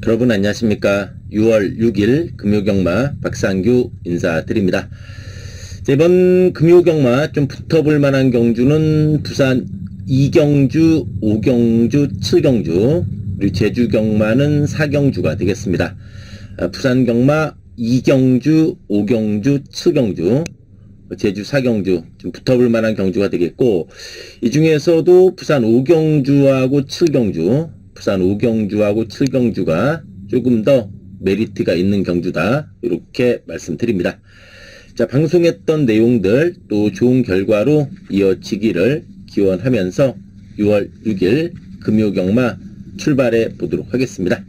여러분 안녕하십니까. 6월 6일 금요경마 박상규 인사드립니다. 이번 금요경마 좀 붙어볼 만한 경주는 부산 2경주, 5경주, 7경주, 그리고 제주경마는 4경주가 되겠습니다. 부산경마 2경주, 5경주, 7경주, 제주 4경주 좀 붙어볼 만한 경주가 되겠고, 이 중에서도 부산 5경주하고 7경주, 부산 5경주하고 7경주가 조금 더 메리트가 있는 경주다, 이렇게 말씀드립니다. 자, 방송했던 내용들 또 좋은 결과로 이어지기를 기원하면서 6월 6일 금요경마 출발해 보도록 하겠습니다.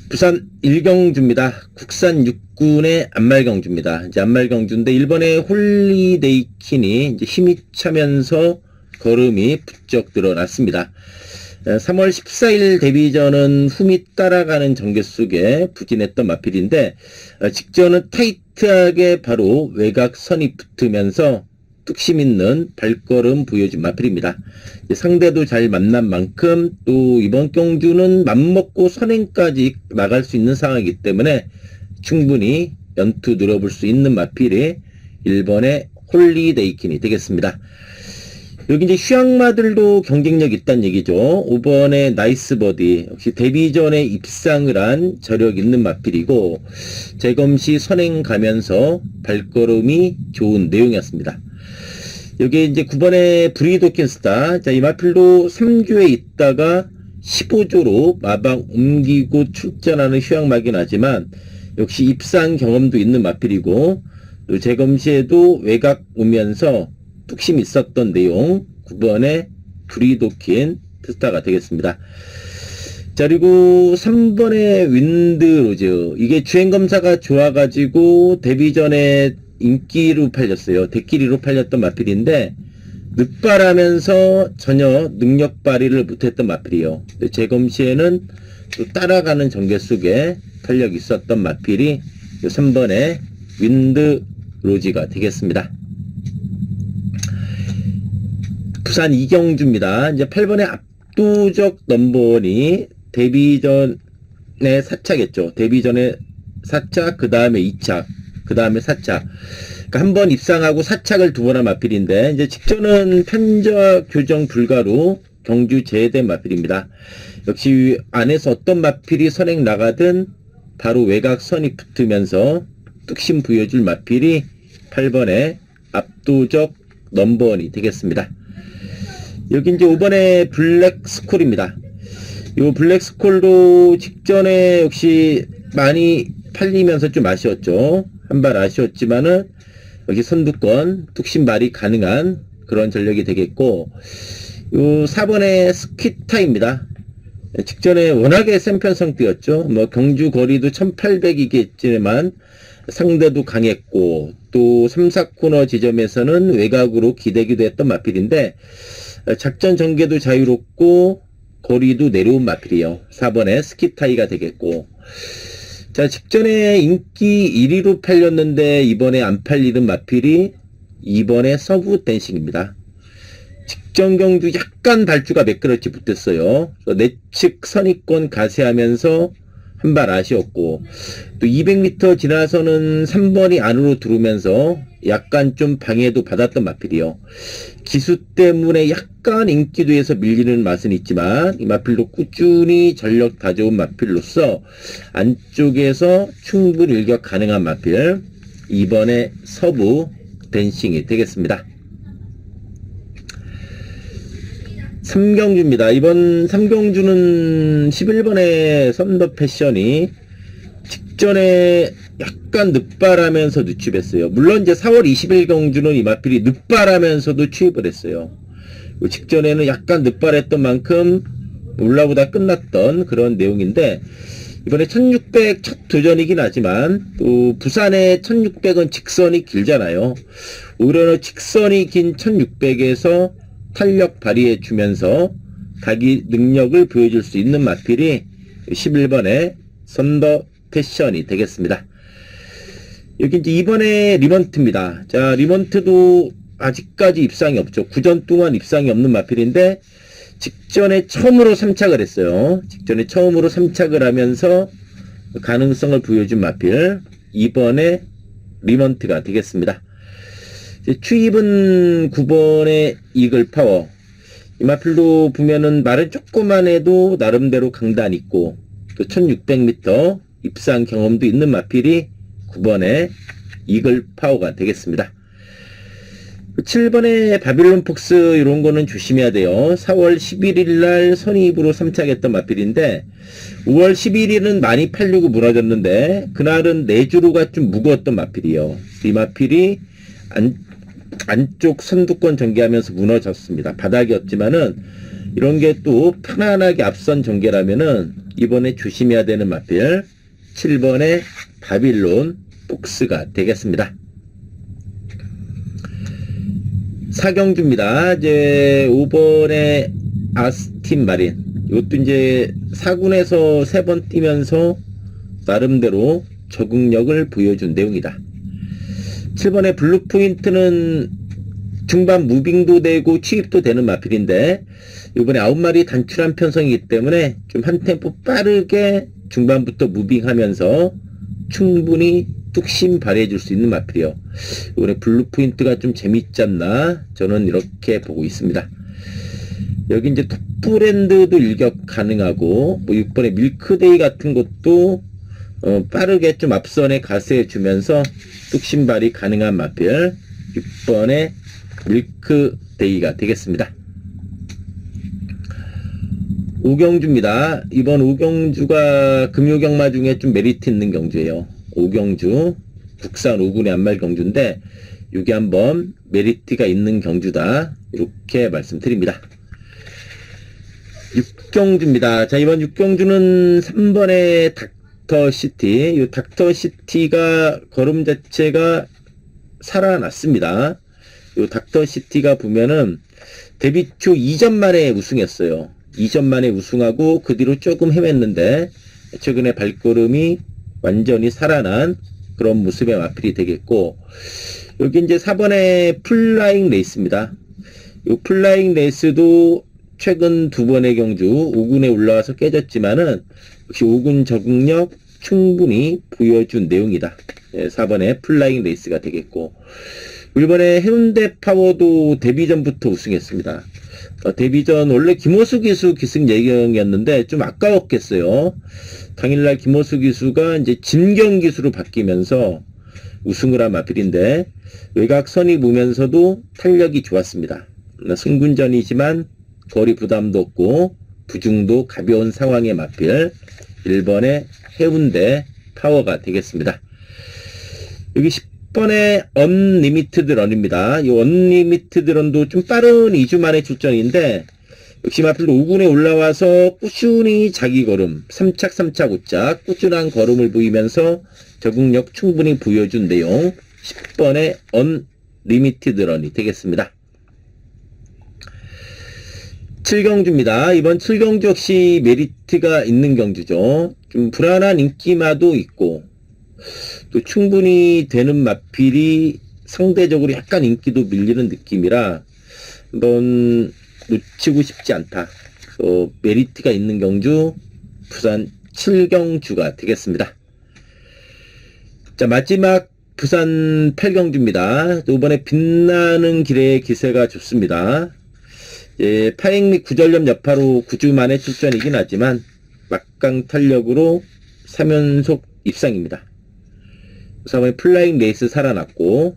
부산 1경주입니다. 국산 6군의 안말경주입니다. 이제 안말경주인데, 일본의 홀리데이킨이 이제 힘이 차면서 걸음이 부쩍 늘어났습니다. 3월 14일 데뷔전은 흠이 따라가는 전개 속에 부진했던 마필인데, 직전은 타이트하게 바로 외곽선이 붙으면서 뚝심 있는 발걸음 보여준 마필입니다. 상대도 잘 만난 만큼 또 이번 경주는 맘먹고 선행까지 나갈 수 있는 상황이기 때문에 충분히 연투 늘어볼 수 있는 마필이 일본의 홀리데이킨이 되겠습니다. 여기 이제 휴양마들도 경쟁력 있다는 얘기죠. 5번의 나이스버디, 역시 데뷔전에 입상을 한 저력 있는 마필이고, 재검시 선행 가면서 발걸음이 좋은 내용이었습니다. 여기 이제 9번의 브리도킨스타, 자, 이 마필도 3조에 있다가 15조로 마방 옮기고 출전하는 휴양마긴 하지만, 역시 입상 경험도 있는 마필이고, 또 재검시에도 외곽 오면서 뚝심 있었던 내용, 9번의 브리도킨 스타가 되겠습니다. 자, 그리고 3번의 윈드로즈, 이게 주행검사가 좋아가지고 데뷔전에 인기로 팔렸어요. 대끼리로 팔렸던 마필인데, 늦발하면서 전혀 능력 발휘를 못했던 마필이요. 재검시에는 또 따라가는 전개 속에 탄력 있었던 마필이 3번의 윈드로즈가 되겠습니다. 부산 2경주입니다. 이제 8번의 압도적 넘버원이 데뷔전에 4차겠죠. 데뷔전에 4차, 그 다음에 2차, 그 다음에 4차. 그러니까 한 번 입상하고 4착을 두 번 한 마필인데, 이제 직전은 편저 교정 불가로 경주 제외된 마필입니다. 역시 안에서 어떤 마필이 선행 나가든 바로 외곽선이 붙으면서 뚝심 부여줄 마필이 8번의 압도적 넘버원이 되겠습니다. 여기 이제 5번의 블랙스콜입니다. 이 블랙스콜도 직전에 역시 많이 팔리면서 좀 아쉬웠죠. 한 발 아쉬웠지만은 여기 선두권 뚝심발이 가능한 그런 전력이 되겠고, 요 4번의 스키타입니다. 직전에 워낙에 센 편성 뛰었죠. 뭐 경주 거리도 1800이겠지만 상대도 강했고, 또 3, 4코너 지점에서는 외곽으로 기대기도 했던 마필인데, 작전 전개도 자유롭고 거리도 내려온 마필이요. 4번의 스키타이가 되겠고, 자, 직전에 인기 1위로 팔렸는데 이번에 안 팔리는 마필이 2번의 서부 댄싱입니다. 직전 경주 약간 발주가 매끄럽지 못했어요. 내측 선입권 가세하면서 한 발 아쉬웠고, 또 200m 지나서는 3번이 안으로 들어오면서 약간 좀 방해도 받았던 마필이요. 기수 때문에 약간 인기도에서 밀리는 맛은 있지만, 이 마필도 꾸준히 전력 다져온 마필로서 안쪽에서 충분히 일격 가능한 마필, 2번의 서부 댄싱이 되겠습니다. 3경주입니다. 이번 3경주는 11번의 썬더 패션이 직전에 약간 늦발하면서 누출했어요. 물론 이제 4월 20일 경주는 이 마필이 늦발하면서도 추입을 했어요. 직전에는 약간 늦발했던 만큼 올라보다 끝났던 그런 내용인데, 이번에 1600 첫 도전이긴 하지만 또 부산의 1600은 직선이 길잖아요. 오히려 직선이 긴 1600에서 탄력 발휘해 주면서 자기 능력을 보여줄 수 있는 마필이 11번의 선더 패션이 되겠습니다. 여기 이제 2번의 리먼트입니다. 자, 리먼트도 아직까지 입상이 없죠. 9전 동안 입상이 없는 마필인데, 직전에 처음으로 3착을 했어요. 직전에 처음으로 3착을 하면서 가능성을 보여준 마필. 이번에 리먼트가 되겠습니다. 추입은 9번의 이글 파워. 이 마필도 보면은 말은 조금만 해도 나름대로 강단 있고 또 1600m 입상 경험도 있는 마필이 9번의 이글 파워가 되겠습니다. 7번의 바빌론 폭스 이런 거는 조심해야 돼요. 4월 11일 날 선입으로 3착했던 마필인데 5월 11일은 많이 팔리고 무너졌는데 그날은 내주로가 좀 무거웠던 마필이에요. 이 마필이 안쪽 선두권 전개하면서 무너졌습니다. 바닥이었지만은 이런 게 또 편안하게 앞선 전개라면은 이번에 조심해야 되는 마필 7번의 바빌론 폭스가 되겠습니다. 사경주입니다. 이제 5번의 아스틴 마린. 이것도 이제 4군에서 3번 뛰면서 나름대로 적응력을 보여준 내용이다. 7번의 블루포인트는 중반 무빙도 되고 취입도 되는 마필인데 이번에 9마리 단출한 편성이기 때문에 좀 한 템포 빠르게 중반부터 무빙하면서 충분히 뚝심 발휘해줄 수 있는 마필이요. 이번에 블루포인트가 좀 재밌지 않나 저는 이렇게 보고 있습니다. 여기 이제 톱브랜드도 일격 가능하고 뭐 6번의 밀크데이 같은 것도 빠르게 좀 앞선에 가세해주면서 뚝심 발휘 가능한 마필 6번의 밀크데이가 되겠습니다. 오경주입니다. 이번 오경주가 금요경마 중에 좀 메리트 있는 경주예요. 오경주 국산 5군의 안말 경주인데 이게 한번 메리트가 있는 경주다 이렇게 말씀드립니다. 6경주입니다. 자, 이번 6경주는 3번의 닥터시티. 이 닥터시티가 걸음 자체가 살아났습니다. 이 닥터시티가 보면은 데뷔 초 2전 만에 우승했어요. 2전 만에 우승하고 그 뒤로 조금 헤맸는데 최근에 발걸음이 완전히 살아난 그런 모습의 마필이 되겠고 여기 이제 4번의 플라잉 레이스입니다. 이 플라잉 레이스도 최근 2번의 경주 5군에 올라와서 깨졌지만은 역시 5군 적응력 충분히 보여준 내용이다. 4번의 플라잉 레이스가 되겠고 1번의 해운대 파워도 데뷔전부터 우승했습니다. 데뷔전 원래 김호수 기수 기승 예경이었는데 좀 아까웠겠어요. 당일날 김호수 기수가 이제 진경 기수로 바뀌면서 우승을 한 마필인데 외곽 선이 보면서도 탄력이 좋았습니다. 승군전이지만 거리 부담도 없고 부중도 가벼운 상황의 마필 1번의 해운대 파워가 되겠습니다. 여기 10번의 언리미티드 런입니다. 이 언리미티드 런도 좀 빠른 2주 만의 출전인데 역시 마필도 5군에 올라와서 꾸준히 자기 걸음 3착 3착 5착 꾸준한 걸음을 보이면서 적응력 충분히 보여준 내용 10번의 언리미티드 런이 되겠습니다. 7경주입니다. 이번 7경주 역시 메리트가 있는 경주죠. 좀 불안한 인기마도 있고 또 충분히 되는 마필이 상대적으로 약간 인기도 밀리는 느낌이라 한번 놓치고 싶지 않다. 그래서 메리트가 있는 경주 부산 7경주가 되겠습니다. 자, 마지막 부산 8경주입니다. 이번에 빛나는 길의 기세가 좋습니다. 예, 파행 및 구전염 여파로 9주 만에 출전이긴 하지만 막강 탄력으로 3연속 입상입니다. 그래서 플라잉 레이스 살아났고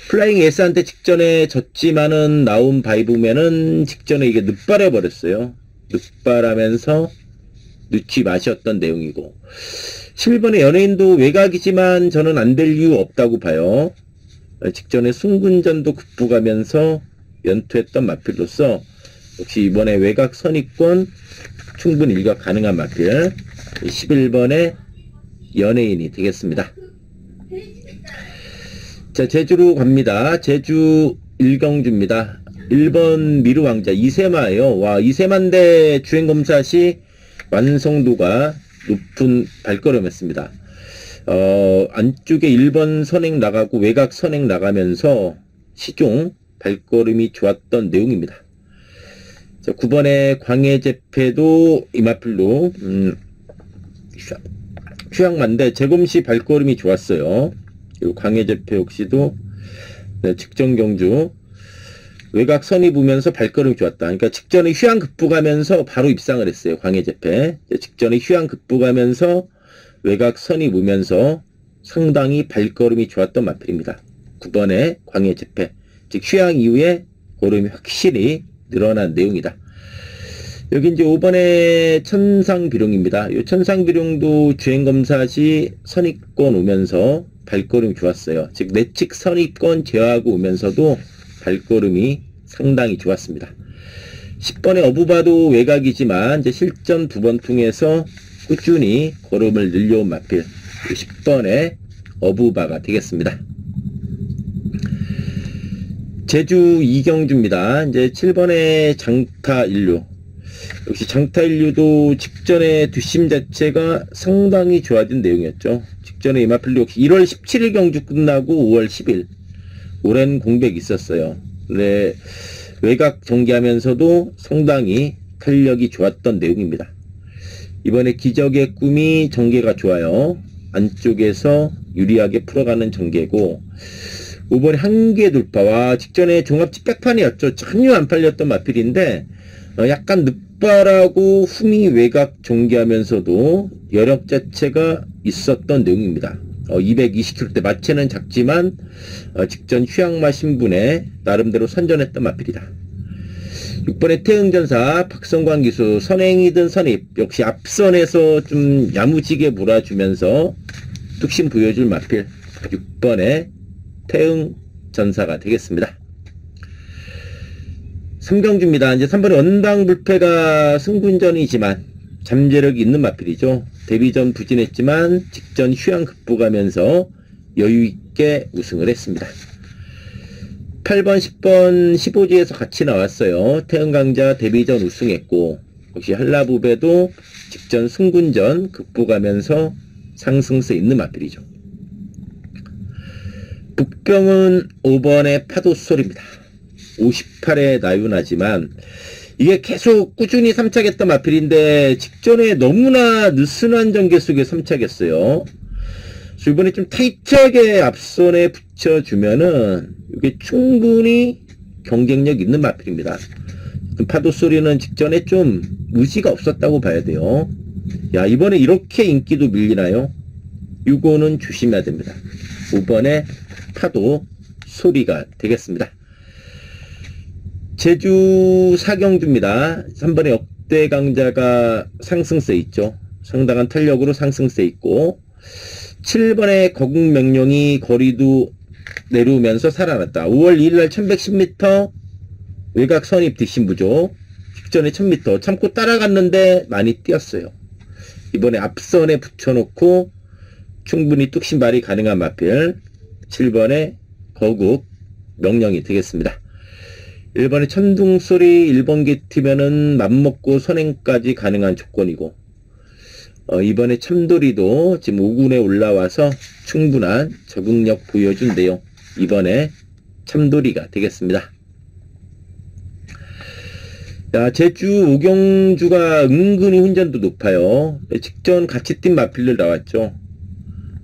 플라잉 레이스한테 직전에 졌지만은 나온 바이 보면은 직전에 이게 늑발해 버렸어요. 늑발하면서 눈치 맛이었던 내용이고 11번의 연예인도 외곽이지만 저는 안 될 이유 없다고 봐요. 직전에 승군전도 극복하면서 연투했던 마필로서 역시 이번에 외곽 선입권 충분히 일각 가능한 마필 11번의 연예인이 되겠습니다. 자, 제주로 갑니다. 제주 1경주입니다. 1번 미르왕자 이세마예요. 와, 이세마인데 주행검사 시 완성도가 높은 발걸음이었습니다. 안쪽에 1번 선행 나가고 외곽 선행 나가면서 시종 발걸음이 좋았던 내용입니다. 자, 9번에 광해제패도 이마필로 휴양만데 재검시 발걸음이 좋았어요. 그리고 광해제패 역시도 네, 직전 경주 외곽 선입으면서 발걸음이 좋았다. 그러니까 직전에 휴양 급부가면서 바로 입상을 했어요. 광해제패 직전에 휴양 급부가면서 외곽 선입으면서 상당히 발걸음이 좋았던 마필입니다. 9번에 광해제패 즉 휴양 이후에 걸음이 확실히 늘어난 내용이다. 여기 이제 5번에 천상비룡입니다. 이 천상비룡도 주행검사 시 선입권 오면서 발걸음이 좋았어요. 즉 내측 선입권 제어하고 오면서도 발걸음이 상당히 좋았습니다. 10번에 어부바도 외곽이지만 이제 실전 2번 통해서 꾸준히 걸음을 늘려온 마필 10번에 어부바가 되겠습니다. 제주 이경주입니다. 이제 7번에 장타인류. 역시 장타인류도 직전에 뒷심 자체가 상당히 좋아진 내용이었죠. 직전에 이마필도 역시 1월 17일 경주 끝나고 5월 10일 오랜 공백이 있었어요. 네, 외곽 전개하면서도 상당히 탄력이 좋았던 내용입니다. 이번에 기적의 꿈이 전개가 좋아요. 안쪽에서 유리하게 풀어가는 전개고 5번에 한계 돌파와 직전에 종합집 백판이었죠. 전혀 안 팔렸던 마필인데 약간 늑발하고 후미 외곽 전개하면서도 여력 자체가 있었던 내용입니다. 220kg대 마체는 작지만 직전 휴양마 신분에 나름대로 선전했던 마필이다. 6번에 태흥전사 박성광 기수 선행이든 선입 역시 앞선에서 좀 야무지게 몰아주면서 뚝심 보여줄 마필 6번에 태흥전사가 되겠습니다. 3경주입니다. 이제 3번에 원당불패가 승군전이지만 잠재력이 있는 마필이죠. 데뷔전 부진했지만 직전 휴양 극복하면서 여유있게 우승을 했습니다. 8번, 10번, 15지에서 같이 나왔어요. 태흥강자 데뷔전 우승했고 역시 한라부배도 직전 승군전 극복하면서 상승세 있는 마필이죠. 북병은 5번의 파도솔입니다. 58에 나윤하지만 이게 계속 꾸준히 삼착했던 마필인데 직전에 너무나 느슨한 전개 속에 삼착했어요. 그래서 이번에 좀 타이트하게 앞선에 붙여주면은 이게 충분히 경쟁력 있는 마필입니다. 파도소리는 직전에 좀 의지가 없었다고 봐야 돼요. 야, 이번에 이렇게 인기도 밀리나요? 이거는 조심해야 됩니다. 5번에 파도 소리가 되겠습니다. 제주 사경주입니다. 3번에 역대 강자가 상승세 있죠. 상당한 탄력으로 상승세 있고 7번에 거국명령이 거리도 내려오면서 살아났다. 5월 2일날 1110m 외곽 선입 뒷심 부족 직전에 1000m 참고 따라갔는데 많이 뛰었어요. 이번에 앞선에 붙여놓고 충분히 뚝심발이 가능한 마필 7번에 거국 명령이 되겠습니다. 1번에 천둥소리 1번 게티면은 맘먹고 선행까지 가능한 조건이고 이번에 참돌이도 지금 5군에 올라와서 충분한 적응력 보여준 내용 이번에 참돌이가 되겠습니다. 자, 제주 오경주가 은근히 훈전도 높아요. 직전 같이 뛴 마필들 나왔죠.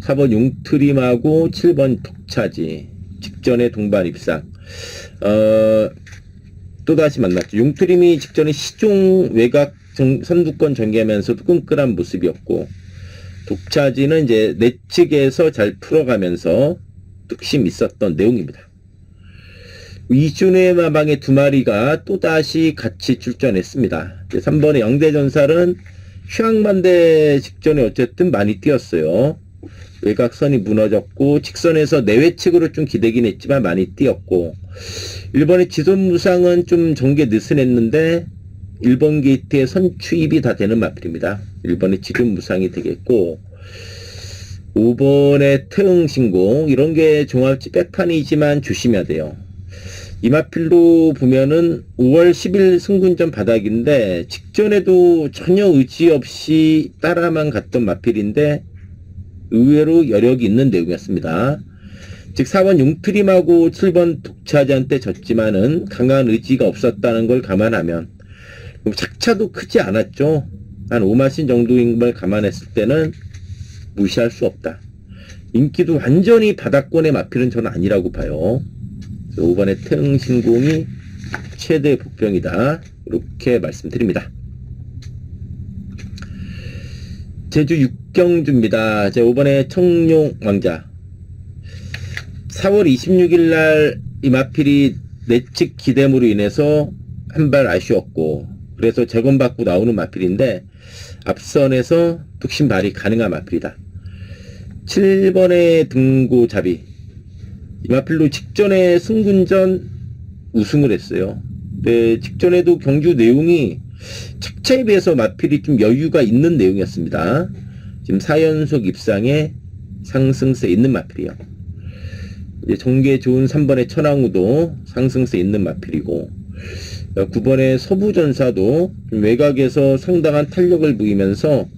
4번 용트림하고 7번 독차지 직전에 동반 입상 또다시 만났죠. 용트림이 직전에 시종 외곽 선두권 전개하면서도 끈끈한 모습이었고 독차지는 이제 내측에서 잘 풀어가면서 뚝심 있었던 내용입니다. 이준의 마방의 두 마리가 또다시 같이 출전했습니다. 3번의 영대전살은 휴양만대 직전에 어쨌든 많이 뛰었어요. 외곽선이 무너졌고 직선에서 내외측으로 좀 기대긴 했지만 많이 뛰었고 1번의 지손무상은 좀 전개 느슨했는데 1번 게이트에 선추입이 다 되는 마필입니다. 1번의 지손무상이 되겠고 5번의 태흥신공 이런 게 종합지 백판이지만 조심해야 돼요. 이 마필로 보면은 5월 10일 승군전 바닥인데 직전에도 전혀 의지 없이 따라만 갔던 마필인데 의외로 여력이 있는 내용이었습니다. 즉 4번 용트림하고 7번 독차지한테 졌지만은 강한 의지가 없었다는 걸 감안하면 착차도 크지 않았죠. 한 5마신 정도인 걸 감안했을 때는 무시할 수 없다. 인기도 완전히 바닥권의 마필은 저는 아니라고 봐요. 5번의 태흥신공이 최대 복병이다. 이렇게 말씀드립니다. 제주 육경주입니다. 제 5번의 청룡왕자. 4월 26일 날 이 마필이 내측 기댐으로 인해서 한 발 아쉬웠고, 그래서 재검받고 나오는 마필인데 앞선에서 뚝심 발휘 가능한 마필이다. 7번의 등고잡이. 이 마필로 직전에 승군전 우승을 했어요. 네, 직전에도 경주 내용이 착차에 비해서 마필이 좀 여유가 있는 내용이었습니다. 지금 4연속 입상에 상승세 있는 마필이요. 이제 정계 좋은 3번의 천왕우도 상승세 있는 마필이고, 9번의 서부전사도 외곽에서 상당한 탄력을 보이면서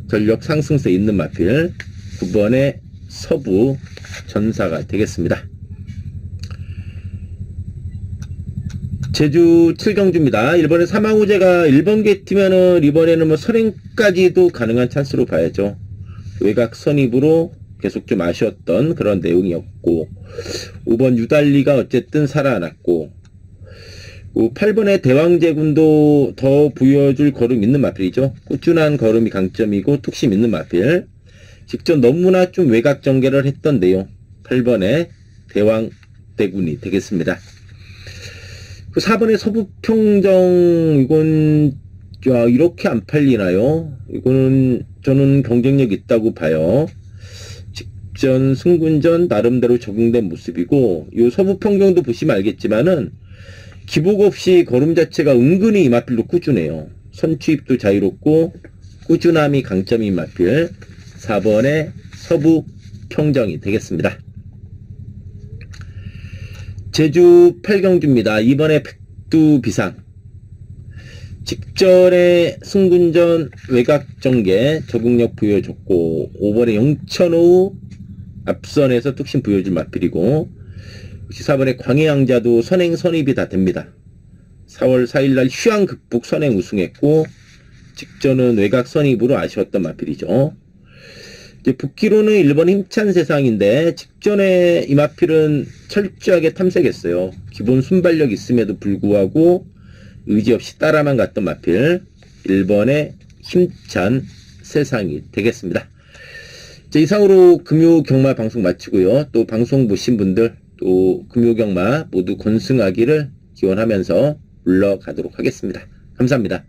전력 상승세 있는 마필 9번의 서부전사가 되겠습니다. 제주 7경주입니다. 1번의 사망우제가 1번 게티면은 이번에는 뭐 선행까지도 가능한 찬스로 봐야죠. 외곽 선입으로 계속 좀 아쉬웠던 그런 내용이었고, 5번 유달리가 어쨌든 살아났고, 8번의 대왕제군도 더 보여줄 걸음 있는 마필이죠. 꾸준한 걸음이 강점이고 툭심 있는 마필. 직전 너무나 좀 외곽 전개를 했던 내용, 8번의 대왕대군이 되겠습니다. 4번의 서부평정, 이건 이렇게 안 팔리나요? 이거는 저는 경쟁력 있다고 봐요. 직전 승군전 나름대로 적응된 모습이고, 이 서부평정도 보시면 알겠지만은 기복 없이 걸음 자체가 은근히 이 마필도 꾸준해요. 선취입도 자유롭고 꾸준함이 강점인 마필 4번의 서부평정이 되겠습니다. 제주 8경주입니다. 2번의 백두비상. 직전에 승군전 외곽전개 적응력 보여줬고, 5번의 영천호 앞선에서 뚝심 보여줄 마필이고, 4번의 광해양자도 선행 선입이 다 됩니다. 4월 4일날 휴양 극복 선행 우승했고, 직전은 외곽 선입으로 아쉬웠던 마필이죠. 이제 복귀로는 1번 힘찬 세상인데, 직전에 이 마필은 철저하게 탐색했어요. 기본 순발력 있음에도 불구하고 의지 없이 따라만 갔던 마필 1번의 힘찬 세상이 되겠습니다. 자, 이상으로 금요경마 방송 마치고요. 또 방송 보신 분들, 또 금요경마 모두 건승하기를 기원하면서 물러가도록 하겠습니다. 감사합니다.